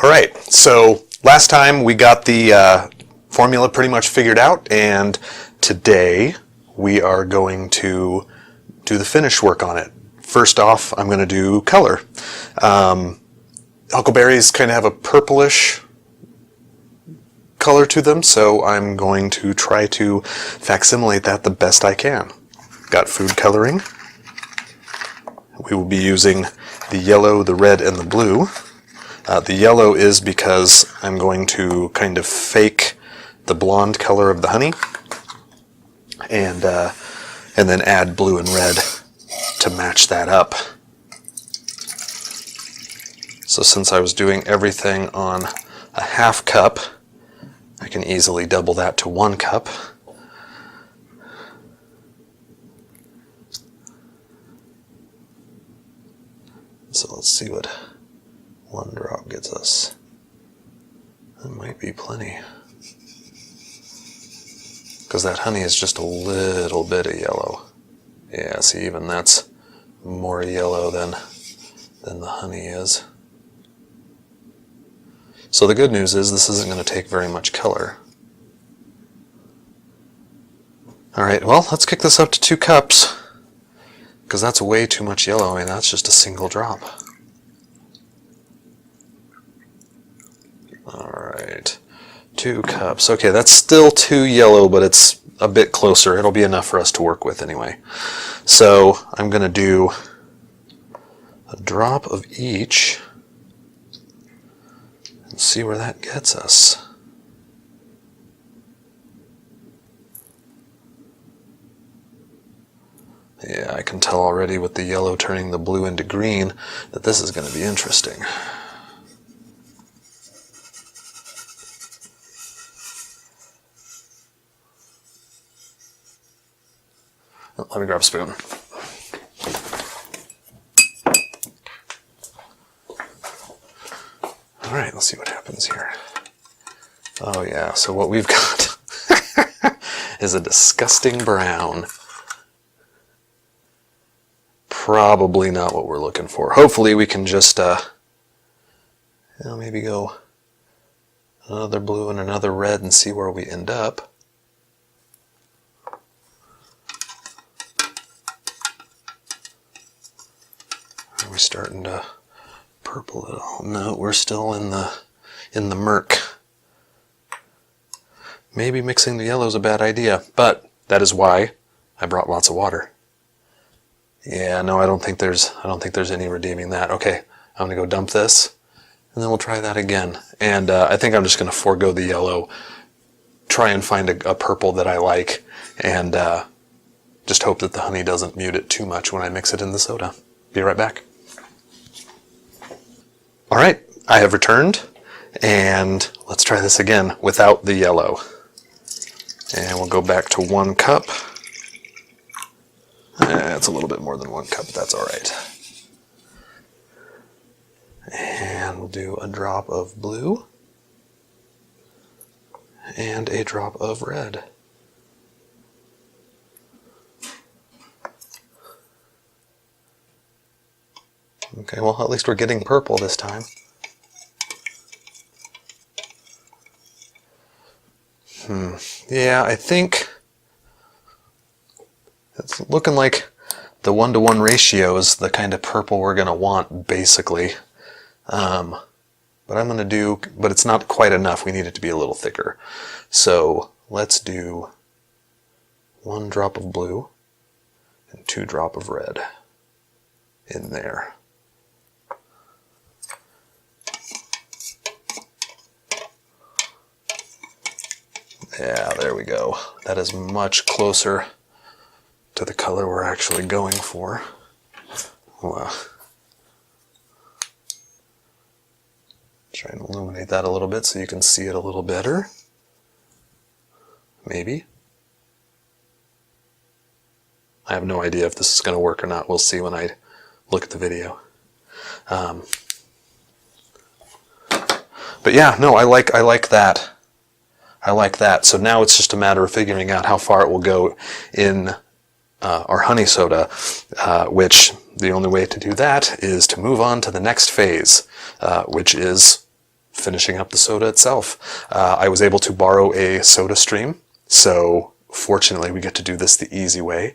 All right, so last time we got the formula pretty much figured out, and today we are going to do the finish work on it. First off, I'm going to do color. Huckleberries kind of have a purplish color to them, so I'm going to try to facsimilate that the best I can. Got food coloring. We will be using the yellow, the red, and the blue. The yellow is because I'm going to kind of fake the blonde color of the honey, and then add blue and red to match that up. So since I was doing everything on a half cup, I can easily double that to 1 cup. So let's see what 1 drop gets us. That might be plenty. Because that honey is just a little bit of yellow. Yeah, see, even that's more yellow than the honey is. So the good news is this isn't going to take very much color. Alright, well, let's kick this up to 2 cups. Because that's way too much yellow. I mean, that's just a single drop. Alright, 2 cups. Okay, that's still too yellow, but it's a bit closer. It'll be enough for us to work with anyway. So I'm going to do a drop of each and see where that gets us. Yeah, I can tell already with the yellow turning the blue into green that this is going to be interesting. Let me grab a spoon. All right, let's see what happens here. Oh yeah, so what we've got is a disgusting brown. Probably not what we're looking for. Hopefully we can just maybe go another blue and another red and see where we end up. Are we starting to purple at all? No, we're still in the murk. Maybe mixing the yellow is a bad idea, but that is why I brought lots of water. Yeah, no, I don't think there's any redeeming that. Okay, I'm gonna go dump this, and then we'll try that again. And I think I'm just gonna forego the yellow, try and find a purple that I like, and just hope that the honey doesn't mute it too much when I mix it in the soda. Be right back. All right, I have returned, and let's try this again without the yellow. And we'll go back to 1 cup. It's a little bit more than 1 cup, but that's all right. And we'll do a drop of blue and a drop of red. Okay, well, at least we're getting purple this time. Yeah, I think it's looking like the 1-to-1 ratio is the kind of purple we're going to want, basically. But it's not quite enough. We need it to be a little thicker. So let's do 1 drop of blue and 2 drop of red in there. Yeah, there we go. That is much closer to the color we're actually going for. Well, try and illuminate that a little bit so you can see it a little better. Maybe. I have no idea if this is going to work or not. We'll see when I look at the video. But yeah, no, I like that. I like that. So now it's just a matter of figuring out how far it will go in our honey soda, which the only way to do that is to move on to the next phase, which is finishing up the soda itself. I was able to borrow a soda stream, so fortunately we get to do this the easy way.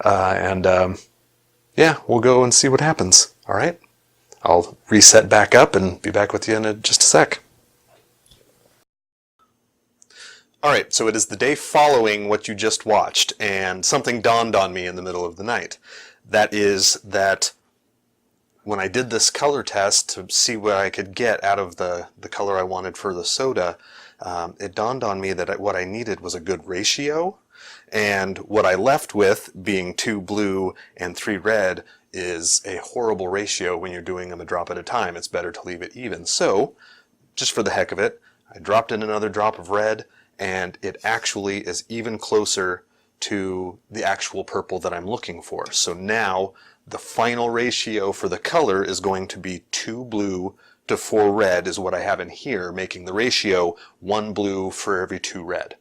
Yeah, we'll go and see what happens. All right, I'll reset back up and be back with you in just a sec. All right, so it is the day following what you just watched, and something dawned on me in the middle of the night. That is that when I did this color test to see what I could get out of the color I wanted for the soda, it dawned on me that what I needed was a good ratio, and what I left with, being 2 blue and 3 red, is a horrible ratio when you're doing them a drop at a time. It's better to leave it even. So, just for the heck of it, I dropped in another drop of red, and it actually is even closer to the actual purple that I'm looking for. So now the final ratio for the color is going to be 2 blue to 4 red is what I have in here, making the ratio 1 blue for every 2 red.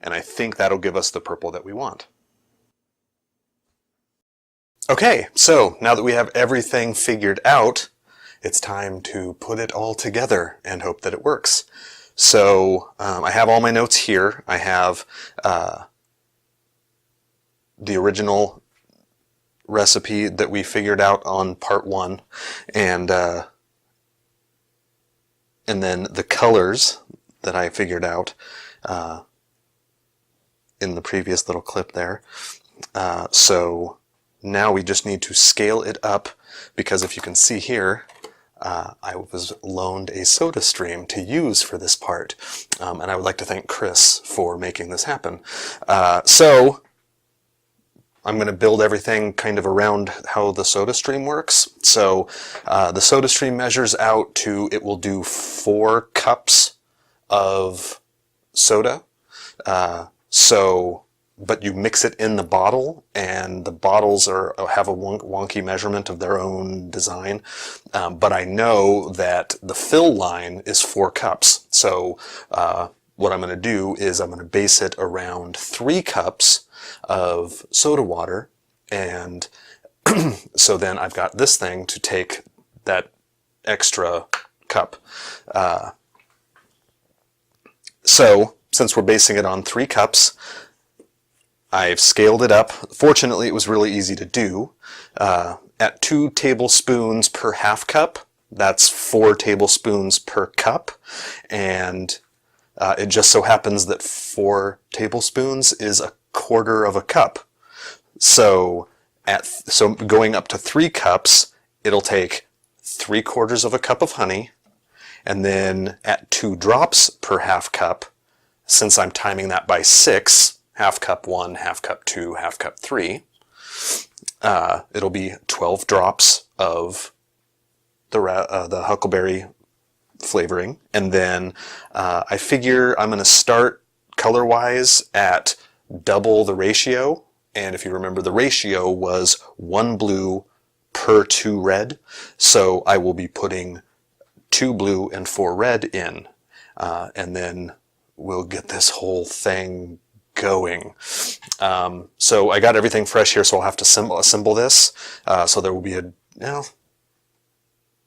And I think that'll give us the purple that we want. Okay, so now that we have everything figured out, it's time to put it all together and hope that it works. So I have all my notes here. I have the original recipe that we figured out on part 1, and then the colors that I figured out in the previous little clip there. So now we just need to scale it up, because if you can see here, I was loaned a soda stream to use for this part, and I would like to thank Chris for making this happen. So I'm going to build everything kind of around how the soda stream works. So the soda stream measures out to, it will do 4 cups of soda. But you mix it in the bottle, and the bottles have a wonky measurement of their own design. But I know that the fill line is 4 cups. So what I'm going to do is I'm going to base it around 3 cups of soda water, and so then I've got this thing to take that extra cup. So since we're basing it on 3 cups, I've scaled it up. Fortunately, it was really easy to do. At 2 tablespoons per half cup, that's 4 tablespoons per cup, and it just so happens that 4 tablespoons is a quarter of a cup. So going up to 3 cups, it'll take 3/4 of a cup of honey, and then at 2 drops per half cup, since I'm timing that by 6, half cup 1, half cup 2, half cup 3, it'll be 12 drops of the huckleberry flavoring. And then I figure I'm going to start color-wise at double the ratio. And if you remember, the ratio was 1 blue per 2 red. So I will be putting 2 blue and 4 red in. And then we'll get this whole thing going. So I got everything fresh here, so I'll have to assemble this. So there will be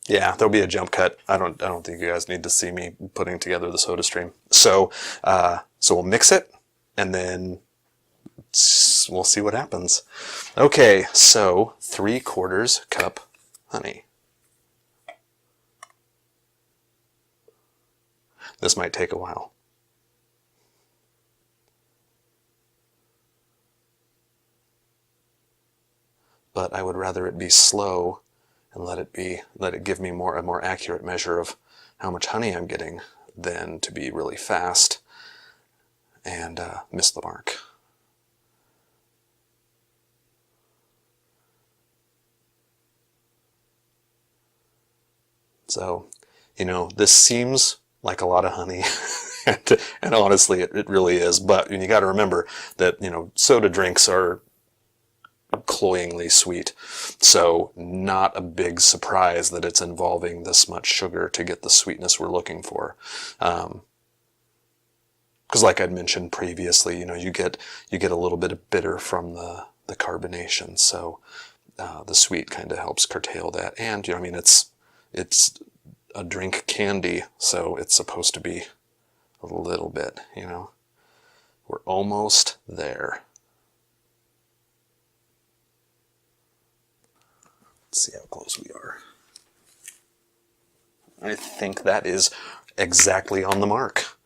there'll be a jump cut. I don't think you guys need to see me putting together the soda stream. So we'll mix it, and then we'll see what happens. Okay, so 3/4 cup honey. This might take a while. But I would rather it be slow and let it give me a more accurate measure of how much honey I'm getting than to be really fast and miss the mark. So, this seems like a lot of honey, and honestly, it really is. But you got to remember that soda drinks are cloyingly sweet, so not a big surprise that it's involving this much sugar to get the sweetness we're looking for. Because like I'd mentioned previously, you get a little bit of bitter from the carbonation, so the sweet kind of helps curtail that. And it's a drink candy, so it's supposed to be a little bit, you know. We're almost there. Let's see how close we are. I think that is exactly on the mark.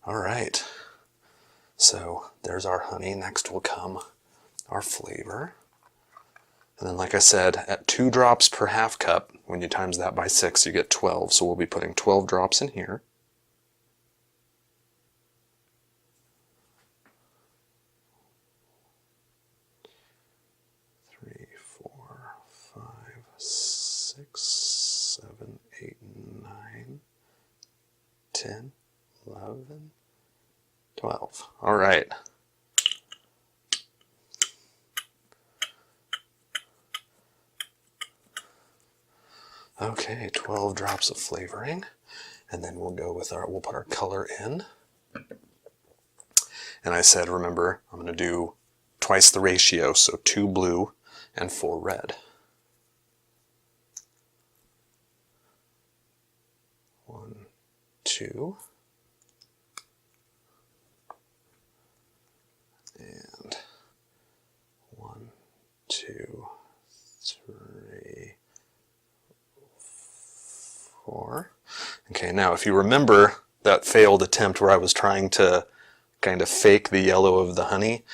All right. So there's our honey. Next will come our flavor. And then, like I said, at 2 drops per half cup, when you times that by 6, you get 12. So we'll be putting 12 drops in here. Three, 4, 5, 6, 7, 8, 9, 10, 11, 12. All right. Okay, 12 drops of flavoring, and then we'll go with we'll put our color in. And I said, remember, I'm going to do twice the ratio, so 2 blue and 4 red. 1, 2, and 1, 2, 3, 4. Okay, now if you remember that failed attempt where I was trying to kind of fake the yellow of the honey,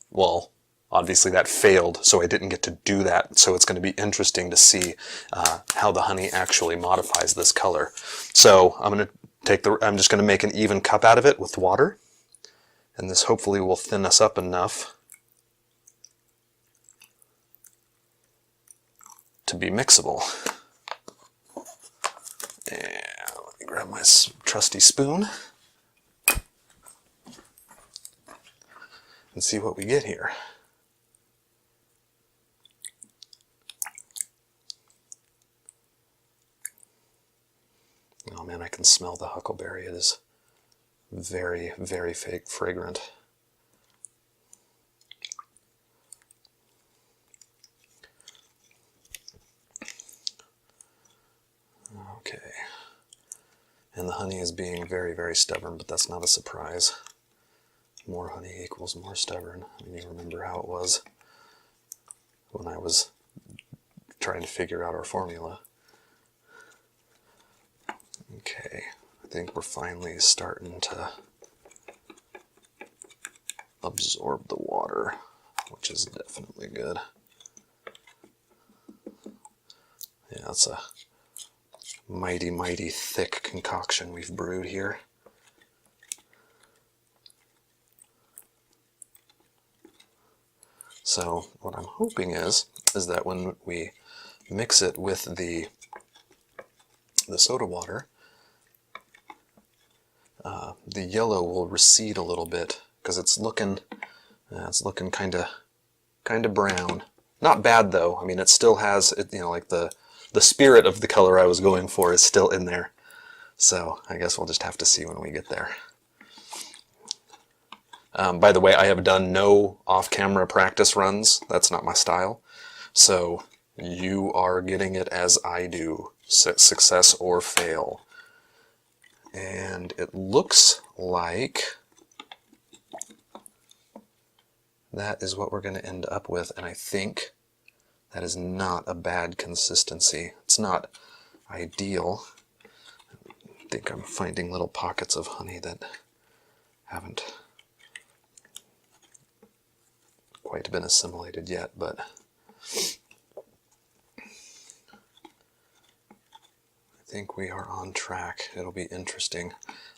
well, obviously that failed, so I didn't get to do that. So it's going to be interesting to see how the honey actually modifies this color. So I'm just going to make an even cup out of it with water, and this hopefully will thin us up enough to be mixable. And let me grab my trusty spoon and see what we get here. Oh man, I can smell the huckleberry. It is very, very fragrant. Okay. And the honey is being very, very stubborn, but that's not a surprise. More honey equals more stubborn. I mean, you remember how it was when I was trying to figure out our formula. Okay, I think we're finally starting to absorb the water, which is definitely good. Yeah, it's a mighty, mighty thick concoction we've brewed here. So what I'm hoping is that when we mix it with the soda water, the yellow will recede a little bit because it's looking kind of brown. Not bad though. I mean, it still has it, you know, like the spirit of the color I was going for is still in there. So I guess we'll just have to see when we get there. By the way, I have done no off-camera practice runs. That's not my style. So you are getting it as I do, success or fail. And it looks like that is what we're going to end up with, and I think that is not a bad consistency. It's not ideal. I think I'm finding little pockets of honey that haven't quite been assimilated yet, but I think we are on track. It'll be interesting.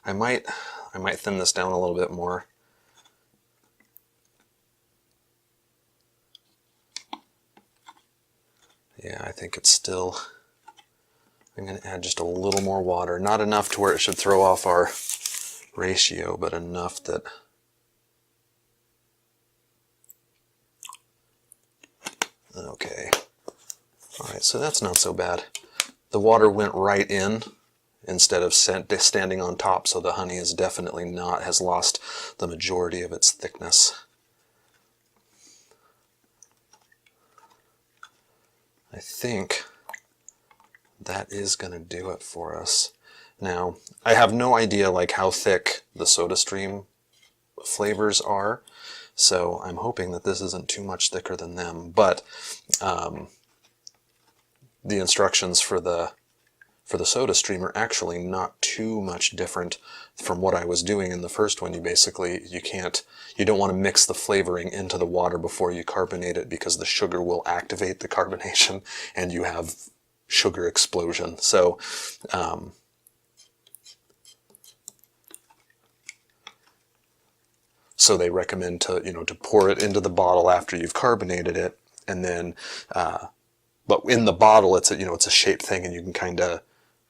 I might thin this down a little bit more. Yeah, I think it's still, I'm going to add just a little more water. Not enough to where it should throw off our ratio, but enough that okay. Alright, so that's not so bad. The water went right in instead of standing on top, so the honey is definitely has lost the majority of its thickness. I think that is going to do it for us. Now, I have no idea like how thick the SodaStream flavors are, so I'm hoping that this isn't too much thicker than them, but the instructions for the SodaStream are actually not too much different from what I was doing in the first one. You don't want to mix the flavoring into the water before you carbonate it, because the sugar will activate the carbonation and you have sugar explosion. So so they recommend to pour it into the bottle after you've carbonated it, and then but in the bottle it's a shaped thing, and you can kind of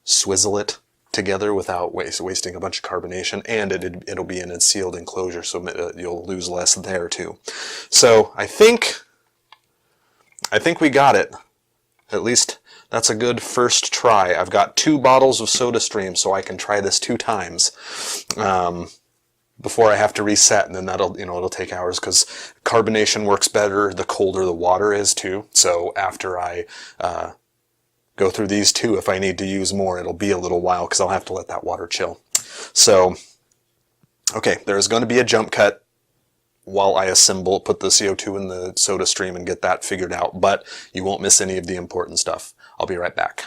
swizzle it together without wasting a bunch of carbonation, and it'll be in a sealed enclosure, so you'll lose less there too. So I think we got it. At least that's a good first try. I've got 2 bottles of SodaStream, so I can try this 2 times before I have to reset, and then it'll take hours, because carbonation works better the colder the water is too. So after I go through these 2, if I need to use more, it'll be a little while, because I'll have to let that water chill. So, okay, there's going to be a jump cut while I put the CO2 in the SodaStream and get that figured out, but you won't miss any of the important stuff. I'll be right back.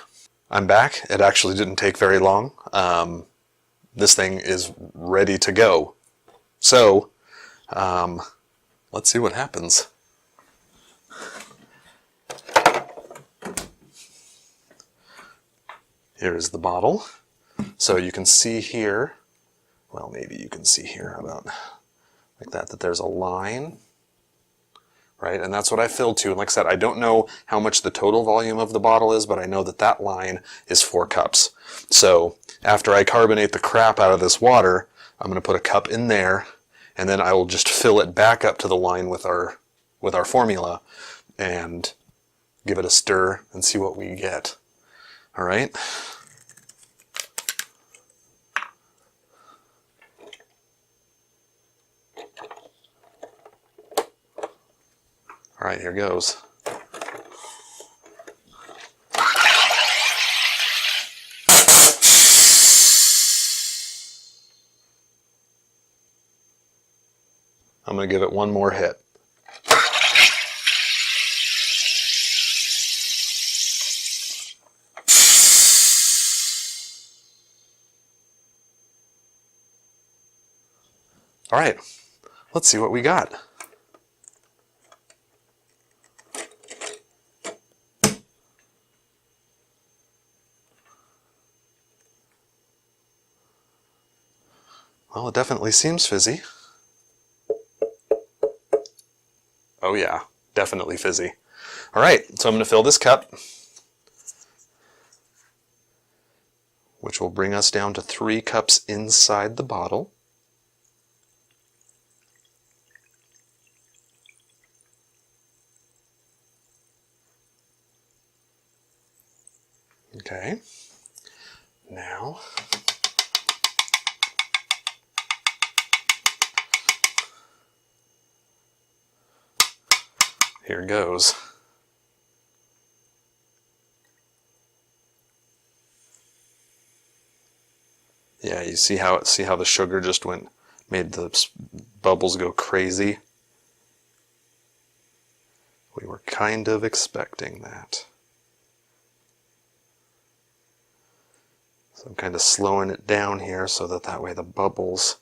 I'm back. It actually didn't take very long. This thing is ready to go. So, let's see what happens. Here is the bottle. So you can see here, well, maybe you can see here about like that there's a line, right? And that's what I filled to. And like I said, I don't know how much the total volume of the bottle is, but I know that line is 4 cups. So after I carbonate the crap out of this water, I'm going to put a cup in there, and then I will just fill it back up to the line with our formula and give it a stir and see what we get. All right. All right, here goes. I'm going to give it one more hit. All right, let's see what we got. Well, it definitely seems fizzy. Oh yeah, definitely fizzy. All right, so I'm going to fill this cup, which will bring us down to 3 cups inside the bottle. Okay, now here goes. Yeah, you see how the sugar just made the bubbles go crazy? We were kind of expecting that. So I'm kind of slowing it down here so that way the bubbles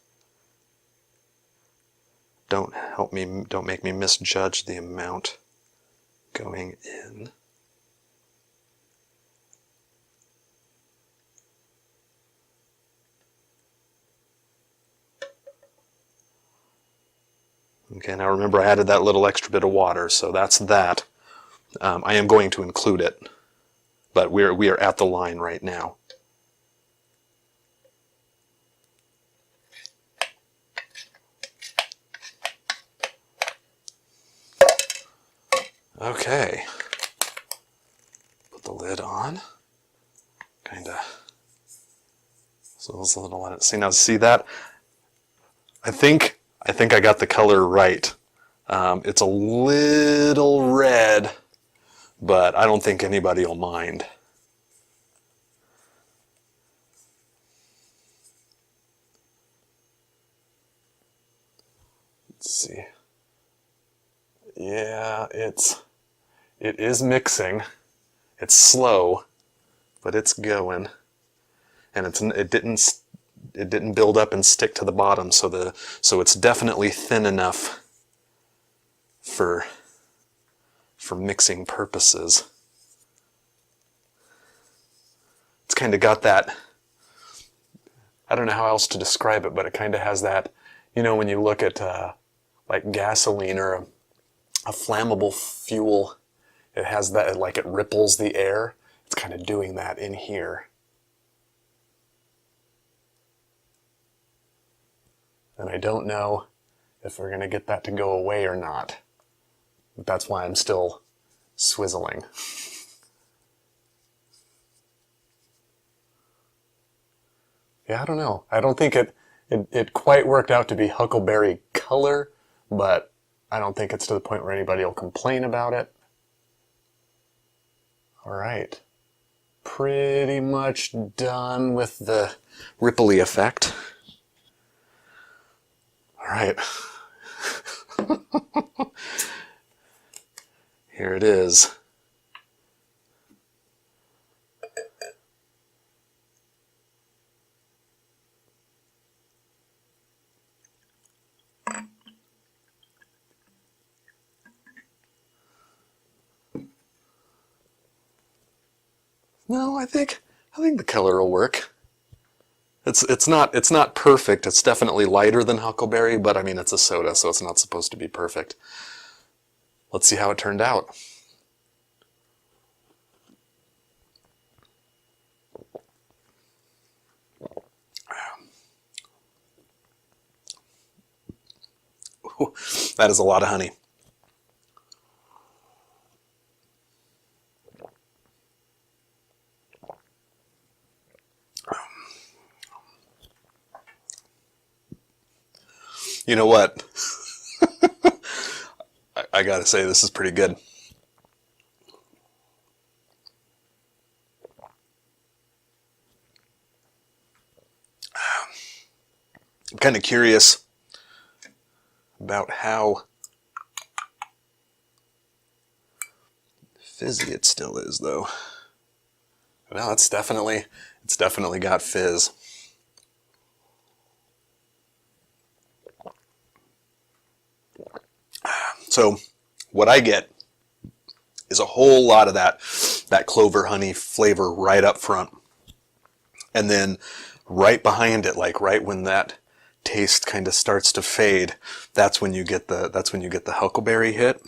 don't make me misjudge the amount going in. Okay, now remember I added that little extra bit of water, so that's that. I am going to include it, but we are at the line right now. Okay, put the lid on, kinda, so it's a little, let it, see that? I think I got the color right. It's a little red, but I don't think anybody will mind. Let's see. Yeah, it is mixing. It's slow, but it's going, and it didn't build up and stick to the bottom, so it's definitely thin enough for mixing purposes. It's kind of got that, I don't know how else to describe it, but it kind of has that, you know, when you look at like gasoline or a flammable fuel, it has that, like it ripples the air. It's kind of doing that in here. And I don't know if we're going to get that to go away or not. But that's why I'm still swizzling. Yeah, I don't know. I don't think it quite worked out to be huckleberry color, but I don't think it's to the point where anybody will complain about it. All right. Pretty much done with the ripply effect. All right. Here it is. No, I think the color will work. It's not perfect. It's definitely lighter than huckleberry, but I mean it's a soda, so it's not supposed to be perfect. Let's see how it turned out. Ooh, that is a lot of honey. You know what? I gotta say, this is pretty good. I'm kind of curious about how fizzy it still is, though. Well, it's definitely got fizz. So what I get is a whole lot of that clover honey flavor right up front. And then right behind it, like right when that taste kind of starts to fade, that's when you get the huckleberry hit.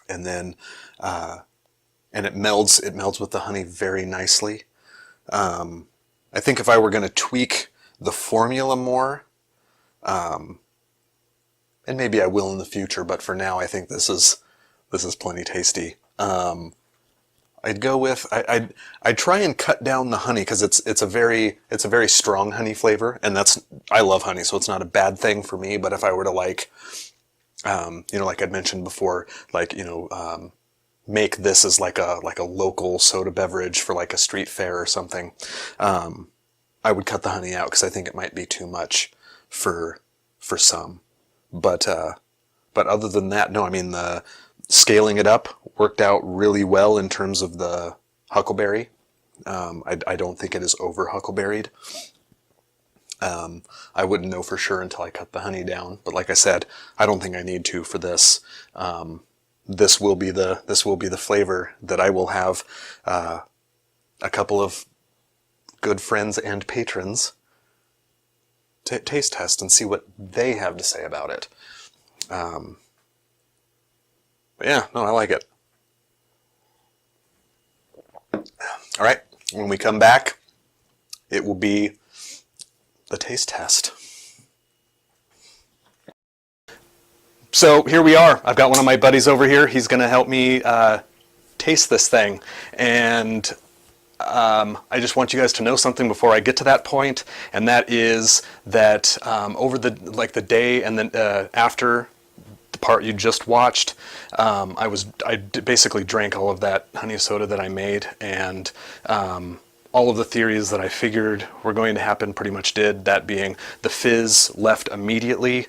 And then and it melds with the honey very nicely. I think if I were going to tweak the formula more, and maybe I will in the future, but for now I think this is plenty tasty. I'd go with I'd try and cut down the honey because it's a very strong honey flavor, and I love honey, so it's not a bad thing for me. But if I were to like like I'd mentioned before, like make this as like a local soda beverage for like a street fair or something, I would cut the honey out because I think it might be too much for some. But other than that, no. I mean, the scaling it up worked out really well in terms of the huckleberry. I don't think it is over huckleberried. I wouldn't know for sure until I cut the honey down. But like I said, I don't think I need to for this. This will be the flavor that I will have a couple of good friends and patrons taste test and see what they have to say about it. But yeah, no, I like it. All right, when we come back, it will be the taste test. So here we are. I've got one of my buddies over here. He's going to help me taste this thing. And I just want you guys to know something before I get to that point, and that is that over the day and then after the part you just watched, I basically drank all of that honey soda that I made, and all of the theories that I figured were going to happen pretty much did, that being the fizz left immediately.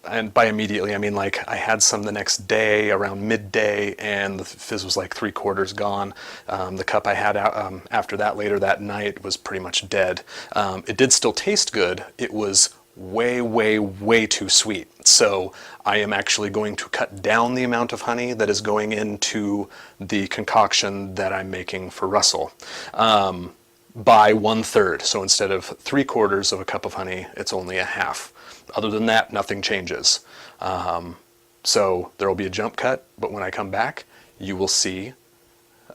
And by immediately, I mean like I had some the next day around midday and the fizz was like 3/4 gone. The cup I had out, after that later that night was pretty much dead. It did still taste good. It was way, way, way too sweet. So I am actually going to cut down the amount of honey that is going into the concoction that I'm making for Russell by 1/3. So instead of 3/4 of a cup of honey, it's only a half. Other than that, nothing changes. So there will be a jump cut, but when I come back, you will see,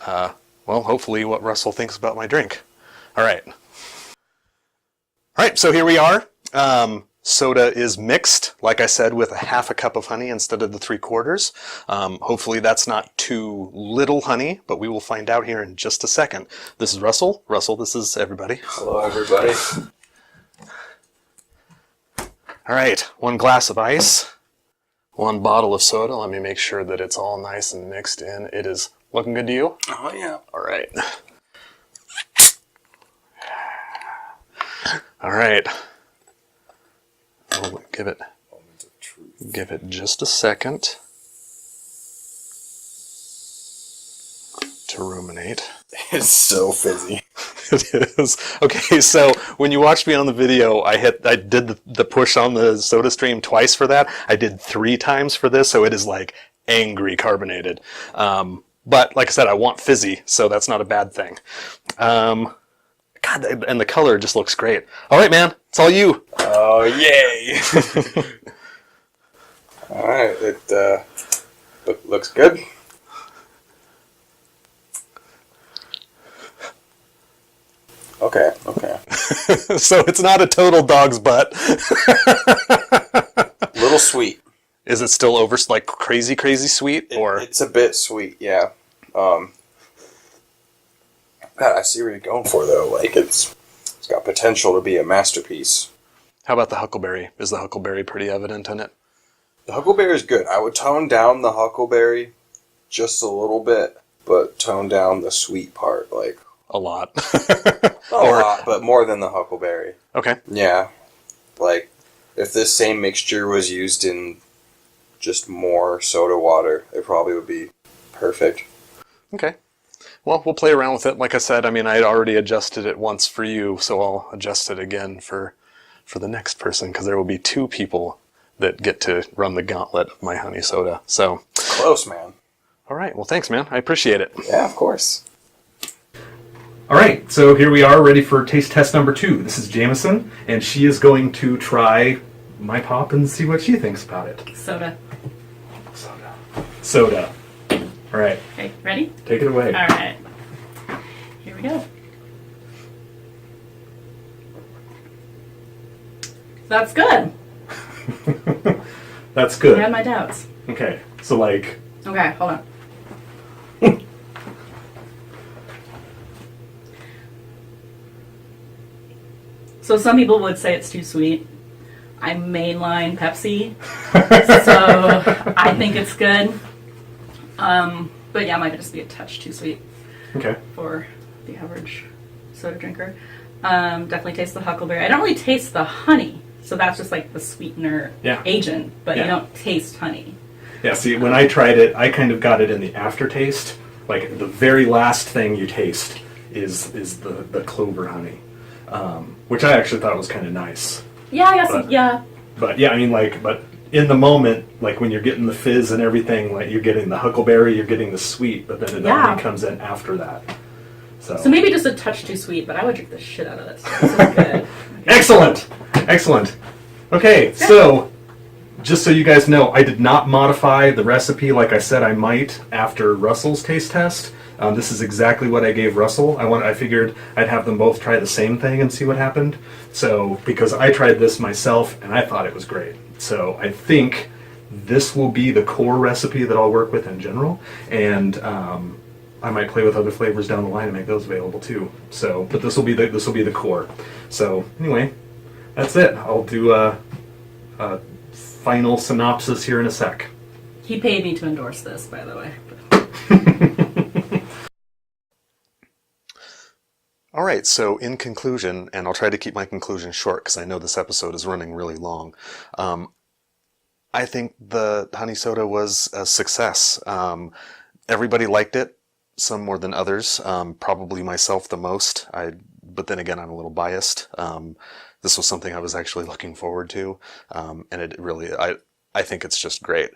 well, hopefully what Russell thinks about my drink. All right. All right, so here we are. Soda is mixed, like I said, with a half a cup of honey instead of the 3/4. Hopefully that's not too little honey, but we will find out here in just a second. This is Russell. Russell, this is everybody. Hello, everybody. All right, 1 glass of ice, 1 bottle of soda. Let me make sure that it's all nice and mixed in. It is looking good to you? Oh, yeah. All right. All right. I'll give it just a second to ruminate. It's so fizzy. It is. Okay, so when you watched me on the video, I did the push on the soda stream twice for that. I did 3 times for this, so it is like angry carbonated. But like I said, I want fizzy, so that's not a bad thing. God, and the color just looks great. All right, man, it's all you. Oh, yay! All right, it looks good. Okay. So it's not a total dog's butt. Little sweet. Is it still over like crazy sweet, or it's a bit sweet? Yeah. God, I see what you're going for though. Like it's got potential to be a masterpiece. How about the huckleberry? Is the huckleberry pretty evident in it? The huckleberry is good. I would tone down the huckleberry just a little bit, but tone down the sweet part like a lot. Not a lot, but more than the huckleberry. Okay. Yeah. Like, if this same mixture was used in just more soda water, it probably would be perfect. Okay. Well, we'll play around with it. Like I said, I mean, I had already adjusted it once for you, so I'll adjust it again for the next person, because there will be 2 people that get to run the gauntlet of my honey soda. So close, man. All right. Well, thanks, man. I appreciate it. Yeah, of course. All right, so here we are ready for taste test number 2. This is Jameson, and she is going to try my pop and see what she thinks about it. Soda. Soda. All right. Okay, ready? Take it away. All right. Here we go. That's good. That's good. I had my doubts. Okay, so like... Okay, hold on. So some people would say it's too sweet. I mainline Pepsi, so I think it's good. But yeah, it might just be a touch too sweet. Okay. For the average soda drinker. Definitely taste the huckleberry. I don't really taste the honey, so that's just like the sweetener agent, but you don't taste honey. Yeah, see, when I tried it, I kind of got it in the aftertaste. Like, the very last thing you taste is the clover honey. Which I actually thought was kind of nice. Yeah, I guess, yeah. But yeah, I mean, like, but in the moment, like when you're getting the fizz and everything, like you're getting the huckleberry, you're getting the sweet, but then it only comes in after that. So maybe just a touch too sweet, but I would drink the shit out of this. This is good. Excellent! Excellent. Okay, so, just so you guys know, I did not modify the recipe like I said I might after Russell's taste test. This is exactly what I gave Russell. I figured I'd have them both try the same thing and see what happened. So, because I tried this myself and I thought it was great. So, I think this will be the core recipe that I'll work with in general. And I might play with other flavors down the line and make those available too. So, but this will be the core. So, anyway, that's it. I'll do a final synopsis here in a sec. He paid me to endorse this, by the way. All right, so in conclusion, and I'll try to keep my conclusion short because I know this episode is running really long. I think the honey soda was a success. Everybody liked it, some more than others. Probably myself the most. But then again, I'm a little biased. This was something I was actually looking forward to, and it really, I think it's just great.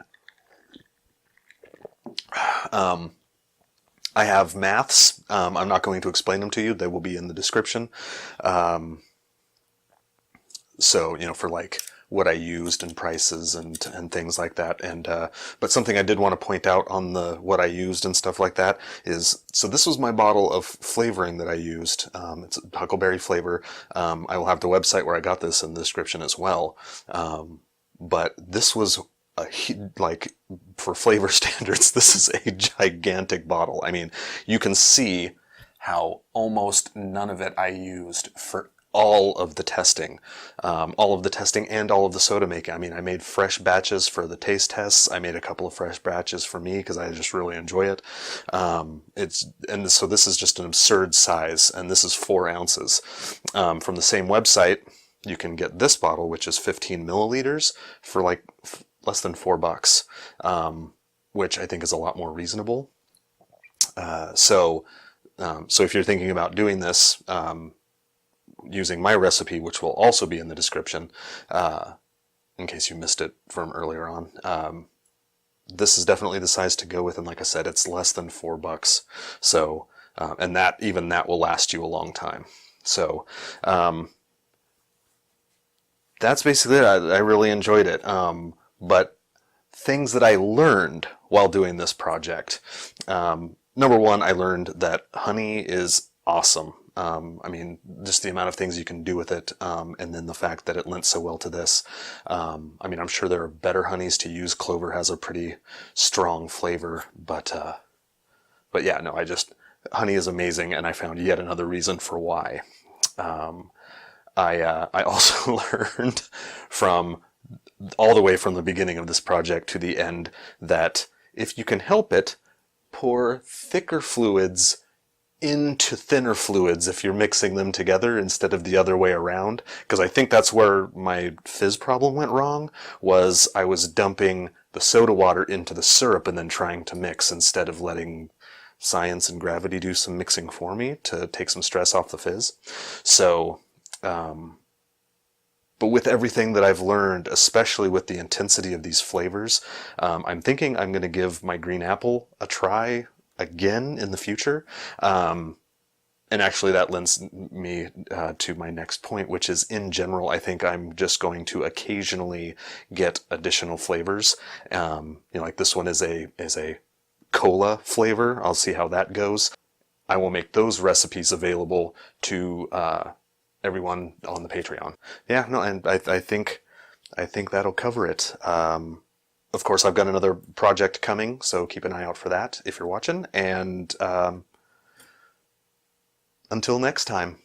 I have maths. I'm not going to explain them to you. They will be in the description. So, for like what I used and prices and things like that. And but something I did want to point out on the what I used and stuff like that is, so this was my bottle of flavoring that I used. It's Huckleberry flavor. I will have the website where I got this in the description as well. But this was like, for flavor standards, this is a gigantic bottle. I mean, you can see how almost none of it I used for all of the testing and all of the soda making. I mean, I made fresh batches for the taste tests. I made a couple of fresh batches for me because I just really enjoy it. So this is just an absurd size, and this is 4 ounces. From the same website, you can get this bottle, which is 15 milliliters, for like less than $4, which I think is a lot more reasonable. So if you're thinking about doing this, using my recipe, which will also be in the description, in case you missed it from earlier on, this is definitely the size to go with. And like I said, it's less than $4. So, and that will last you a long time. So, that's basically it. I really enjoyed it. But things that I learned while doing this project. Number one, I learned that honey is awesome. I mean, just the amount of things you can do with it, and then the fact that it lent so well to this. I mean, I'm sure there are better honeys to use. Clover has a pretty strong flavor, but yeah, no, honey is amazing, and I found yet another reason for why. I also learned from all the way from the beginning of this project to the end that if you can help it, pour thicker fluids into thinner fluids if you're mixing them together instead of the other way around. Because I think that's where my fizz problem went wrong, was I was dumping the soda water into the syrup and then trying to mix instead of letting science and gravity do some mixing for me to take some stress off the fizz. So, but with everything that I've learned, especially with the intensity of these flavors, I'm thinking I'm going to give my green apple a try again in the future. And actually that lends me to my next point, which is, in general, I think I'm just going to occasionally get additional flavors. Like this one is a cola flavor. I'll see how that goes. I will make those recipes available to everyone on the Patreon. Yeah, no, and I think that'll cover it. Of course, I've got another project coming, so keep an eye out for that if you're watching. And until next time.